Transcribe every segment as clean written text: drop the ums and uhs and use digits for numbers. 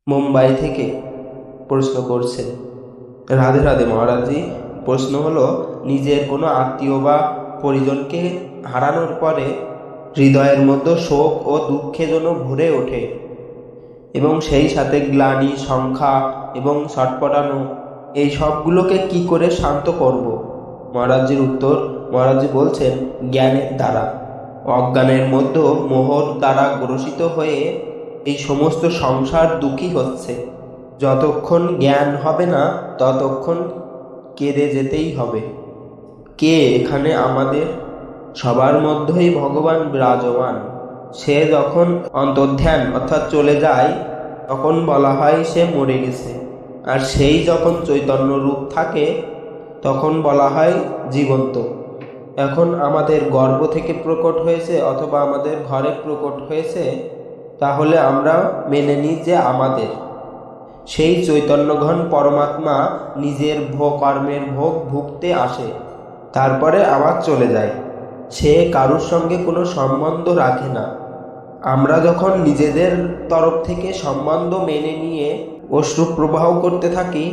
মুম্বাই থেকে প্রশ্ন করছে। রাধে রাধে মহারাজজি। প্রশ্ন হলো, নিজের কোনো আত্মীয় বা পরিজনকে হারানোর পরে হৃদয়ের মধ্যে শোক ও দুঃখে যেন ভরে ওঠে এবং সেই সাথে গ্লানি, সংখ্যা এবং ছটপটানো, এই সবগুলোকে কি করে শান্ত করব? মহারাজজির উত্তর, মহারাজজি বলছেন, জ্ঞানের দ্বারা। অজ্ঞানের মধ্যে মোহর দ্বারা গ্রসিত হয়ে এই সমস্ত সংসার দুঃখী হচ্ছে। যতক্ষণ জ্ঞান হবে না ততক্ষণ কেঁদে যেতেই হবে। কে এখানে আমাদের সবার মধ্যেই ভগবান বিরাজমান। সে যখন অন্তর্ধান অর্থাৎ চলে যায় তখন বলা হয় সে মরে গেছে, আর সেই যখন চৈতন্য রূপ থাকে তখন বলা হয় জীবন্ত। এখন আমাদের গর্ভ থেকে প্রকট হয়েছে অথবা আমাদের ঘরে প্রকট হয়েছে, তাহলে আমরা মেনে নিই যে আমাদের। সেই চৈতন্যঘন পরমাত্মা নিজের কর্মের ভোগ ভুগতে আসে, তারপরে আবার চলে যায়। সে কারুর সঙ্গে কোনো সম্বন্ধ রাখে না। আমরা যখন নিজেদের তরফ থেকে সম্বন্ধ মেনে নিয়ে অশ্রু প্রবাহ করতে থাকি,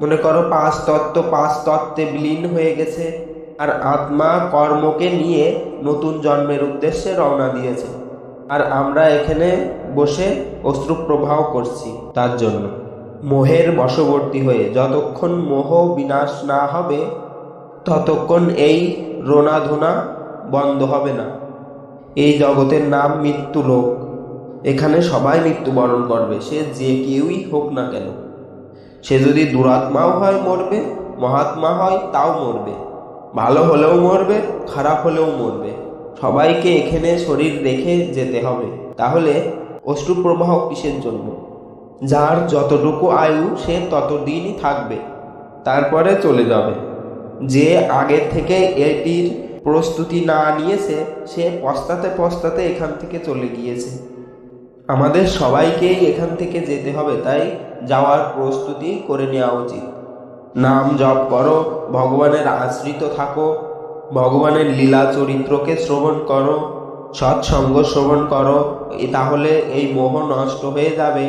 মনে করো পাঁচ তত্ত্বে বিলীন হয়ে গেছে, আর আত্মা কর্মকে নিয়ে নতুন জন্মের উদ্দেশ্যে রওনা দিয়েছে, আর আমরা এখানে বসে অশ্রু প্রবাহ করছি। তার জন্য মোহের বশবর্তী হয়ে যতক্ষণ মোহ বিনাশ না হবে ততক্ষণ এই রোনাধুনা বন্ধ হবে না। এই জগতের নাম মৃত্যুলোক। এখানে সবাই মৃত্যুবরণ করবে, সে যে কেউই হোক না কেন। সে যদি দুরাত্মাও হয় মরবে, মহাত্মা হয় তাও মরবে, ভালো হলেও মরবে, খারাপ হলেও মরবে। সবাইকে এখানে শরীর রেখে যেতে হবে। তাহলে অশ্রুপ্রবাহ কিসের জন্য? যার যতটুকু আয়ু সে ততদিনই থাকবে, তারপরে চলে যাবে। যে আগে থেকে এটির প্রস্তুতি না নিয়েছে সে পস্তাতে পস্তাতে এখান থেকে চলে গিয়েছে। আমাদের সবাইকেই এখান থেকে যেতে হবে, তাই যাওয়ার প্রস্তুতি করে নেওয়া উচিত। নাম জপ করো, ভগবানের আশ্রিত থাকো, ভগবানের লীলা চরিত্রকে শ্রবণ করো, সৎসঙ্গ শ্রবণ করো, তাহলে এই মোহ নষ্ট হয়ে যাবে।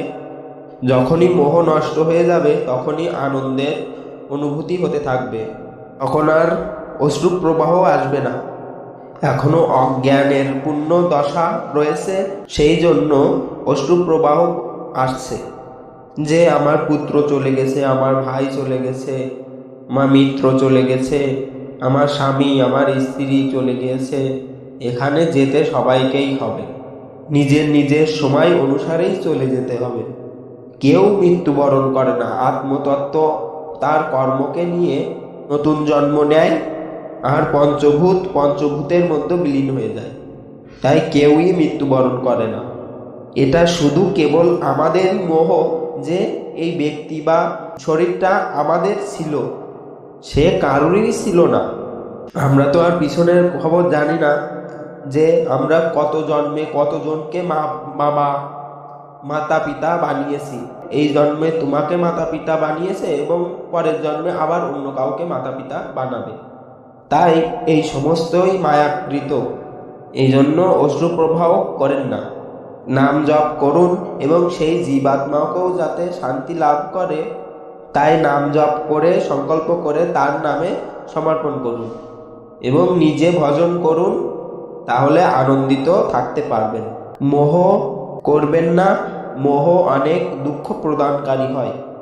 যখনই মোহ নষ্ট হয়ে যাবে তখনই আনন্দের অনুভূতি হতে থাকবে, তখন আর অশ্রু প্রবাহ আসবে না। এখনো অজ্ঞানের পূর্ণ দশা রয়েছে, সেই জন্য অশ্রু প্রবাহ আসছে। যে আমার পুত্র চলে গেছে, আমার ভাই চলে গেছে, আমার মিত্র চলে গেছে, আমার স্বামী আমার স্ত্রী চলে গিয়েছে, এখানে যেতে সবাইকেই হবে। নিজের নিজের সময় অনুসারেই চলে যেতে হবে। কেউ মৃত্যুবরণ করে না। আত্মতত্ত্ব তার কর্মকে নিয়ে নতুন জন্ম নেয়, আর পঞ্চভূতের মধ্যে বিলীন হয়ে যায়। তাই কেউই মৃত্যুবরণ করে না। এটা শুধু কেবল আমাদের মোহ যে এই ব্যক্তি বা শরীরটা আমাদের ছিল, সে কারোরই ছিল না। আমরা তো আর পিছনের খবর জানি না যে আমরা কত জন্মে কতজনকে বাবা মাতা পিতা বানিয়েছি। এই জন্মে তোমাকে মাতা পিতা বানিয়েছে এবং পরের জন্মে আবার অন্য কাউকে মাতা পিতা বানাবে। তাই এই সমস্তই মায়াকৃত। এই জন্য অশ্রু প্রবাহ করেন না, নাম জপ করুন এবং সেই জীবাত্মাকেও যাতে শান্তি লাভ করে, তাই নাম জপ করে সংকল্প করে তার নামে সমর্পণ করুন এবং নিজে ভজন করুন, তাহলে আনন্দিত থাকতে পারবেন। মোহ করবেন না, মোহ অনেক দুঃখ প্রদানকারী হয়।